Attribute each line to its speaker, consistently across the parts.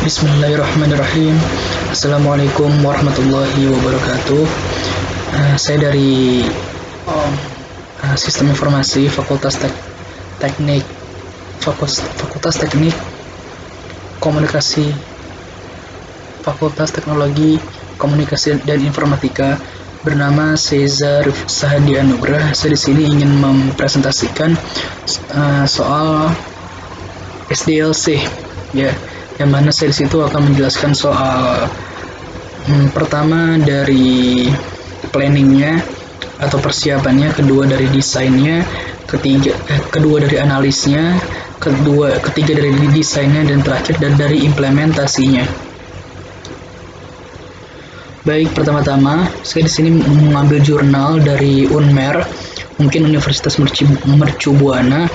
Speaker 1: Bismillahirrahmanirrahim. Assalamualaikum warahmatullahi wabarakatuh. Saya dari Sistem Informasi Teknik Fakultas Teknik Komunikasi Fakultas Teknologi Komunikasi dan Informatika, bernama Seza Sahadi Anugrah. Saya di sini ingin mempresentasikan soal SDLC, ya, yang mana saya di situ akan menjelaskan soal pertama dari planningnya atau persiapannya, kedua dari desainnya, kedua dari analisnya, ketiga dari desainnya, dan terakhir dan dari implementasinya. Baik, pertama-tama saya di sini mengambil jurnal dari UNMER, mungkin Universitas Mercu Buana,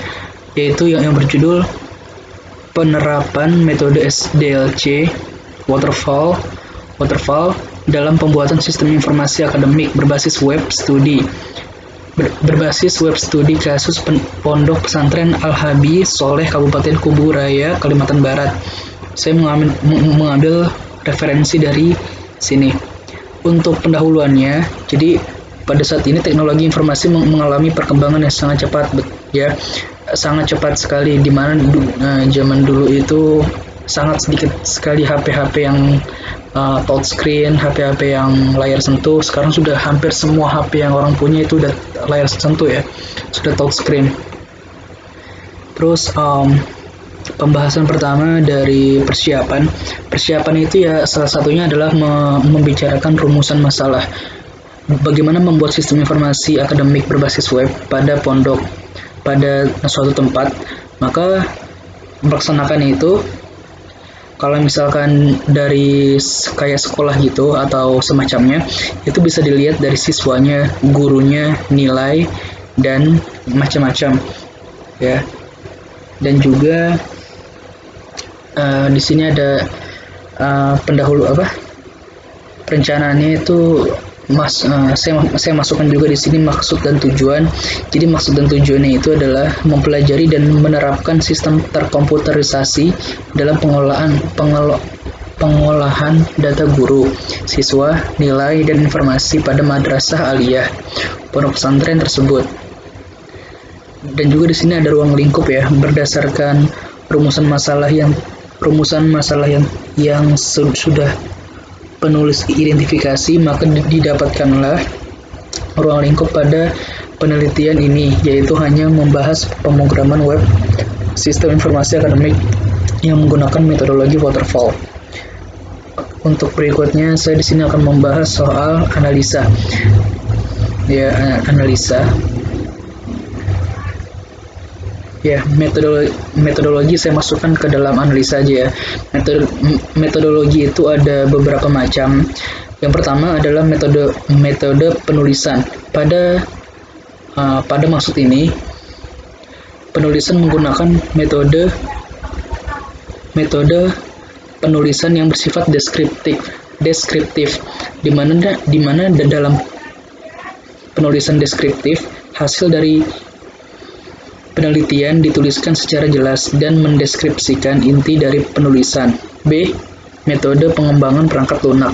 Speaker 1: yaitu yang berjudul Penerapan Metode SDLC Waterfall dalam Pembuatan Sistem Informasi Akademik Berbasis Web Studi kasus Pondok Pesantren Al-Habib Soleh Kabupaten Kubu Raya, Kalimantan Barat. Saya mengambil referensi dari sini. Untuk pendahuluannya, jadi pada saat ini teknologi informasi mengalami perkembangan yang sangat cepat, ya, sangat cepat sekali, di mana zaman dulu itu sangat sedikit sekali HP-HP yang touchscreen, HP-HP yang layar sentuh. Sekarang sudah hampir semua HP yang orang punya itu udah layar sentuh, ya, sudah touchscreen. Terus pembahasan pertama dari persiapan itu, ya, salah satunya adalah membicarakan rumusan masalah bagaimana membuat sistem informasi akademik berbasis web pada suatu tempat. Maka melaksanakan itu, kalau misalkan dari kayak sekolah gitu atau semacamnya, itu bisa dilihat dari siswanya, gurunya, nilai, dan macam-macam, ya. Dan juga di sini ada perencanaannya itu, saya masukkan juga di sini maksud dan tujuan. Jadi maksud dan tujuannya itu adalah mempelajari dan menerapkan sistem terkomputerisasi dalam pengolahan data guru, siswa, nilai, dan informasi pada madrasah aliyah pondok pesantren tersebut. Dan juga di sini ada ruang lingkup, ya, berdasarkan rumusan masalah yang sudah penulis identifikasi, maka didapatkanlah ruang lingkup pada penelitian ini, yaitu hanya membahas pemrograman web sistem informasi akademik yang menggunakan metodologi waterfall. Untuk berikutnya, saya di sini akan membahas soal analisa. Ya, analisa. Ya, metodologi saya masukkan ke dalam analisa aja, ya. Metodologi itu ada beberapa macam. Yang pertama adalah metode penulisan. Pada maksud ini, penulisan menggunakan metode penulisan yang bersifat deskriptif, di mana dalam penulisan deskriptif, hasil dari penelitian dituliskan secara jelas dan mendeskripsikan inti dari penulisan. B. Metode pengembangan perangkat lunak.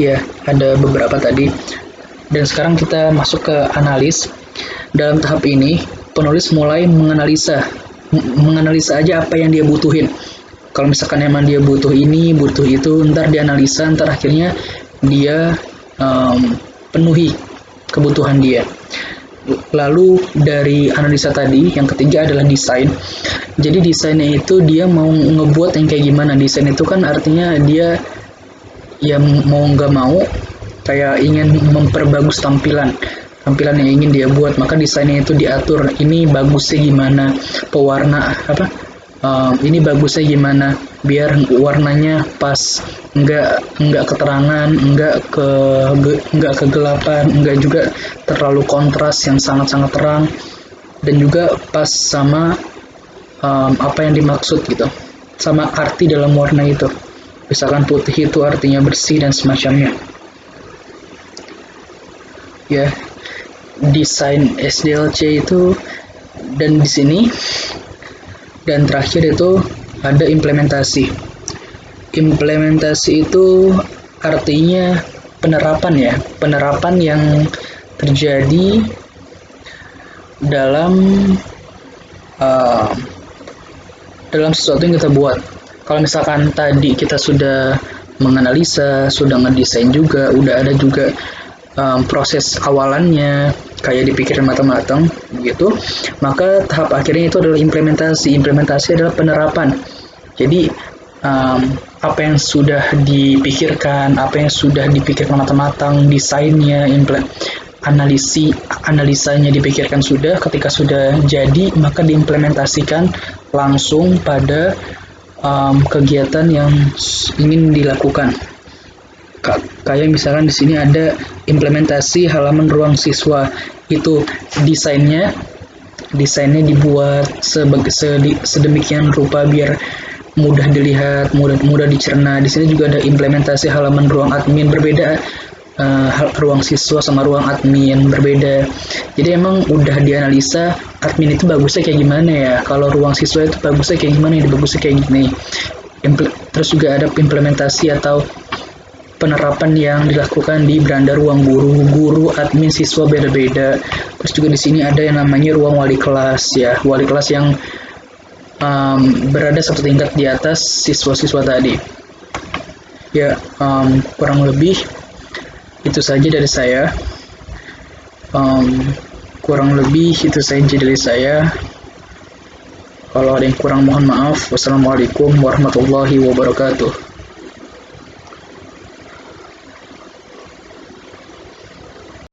Speaker 1: Ya, ada beberapa tadi. Dan sekarang kita masuk ke analis. Dalam tahap ini, penulis mulai menganalisa aja apa yang dia butuhin. Kalau misalkan emang dia butuh ini, butuh itu, ntar dianalisa, ntar akhirnya dia penuhi kebutuhan dia. Lalu dari analisa tadi, yang ketiga adalah desain. Jadi desainnya itu dia mau ngebuat yang kayak gimana. Desain itu kan artinya dia, ya, mau nggak mau kayak ingin memperbagus tampilan yang ingin dia buat, maka desainnya itu diatur. Ini bagusnya gimana, ini bagusnya gimana biar warnanya pas, enggak keterangan, enggak kegelapan, enggak juga terlalu kontras yang sangat-sangat terang, dan juga pas sama apa yang dimaksud gitu, sama arti dalam warna itu. Misalkan putih itu artinya bersih dan semacamnya. Ya, desain SDLC itu, dan di sini, dan terakhir itu ada implementasi. Implementasi itu artinya penerapan ya, penerapan yang terjadi dalam uh, dalam sesuatu yang kita buat. Kalau misalkan tadi kita sudah menganalisa, sudah ngedesain juga, udah ada juga proses awalannya, kayak dipikirin matang-matang gitu, maka tahap akhirnya itu adalah implementasi. Implementasi adalah penerapan. Jadi apa yang sudah dipikirkan, apa yang sudah dipikirkan matang-matang, desainnya, analisanya dipikirkan sudah, ketika sudah jadi maka diimplementasikan langsung pada kegiatan yang ingin dilakukan. Kayak misalkan di sini ada implementasi halaman ruang siswa, itu desainnya dibuat sedemikian rupa biar mudah dilihat, mudah dicerna. Di sini juga ada implementasi halaman ruang admin, berbeda. Ruang siswa sama ruang admin berbeda. Jadi emang udah dianalisa admin itu bagusnya kayak gimana ya, kalau ruang siswa itu bagusnya kayak gimana, ini bagusnya kayak gini. Terus juga ada implementasi atau penerapan yang dilakukan di beranda ruang guru, admin, siswa beda-beda. Terus juga di sini ada yang namanya ruang wali kelas ya, wali kelas yang berada satu tingkat di atas siswa-siswa tadi. Ya, kurang lebih itu saja dari saya. Kurang lebih itu saja dari saya. Kalau ada yang kurang mohon maaf. Wassalamualaikum warahmatullahi wabarakatuh.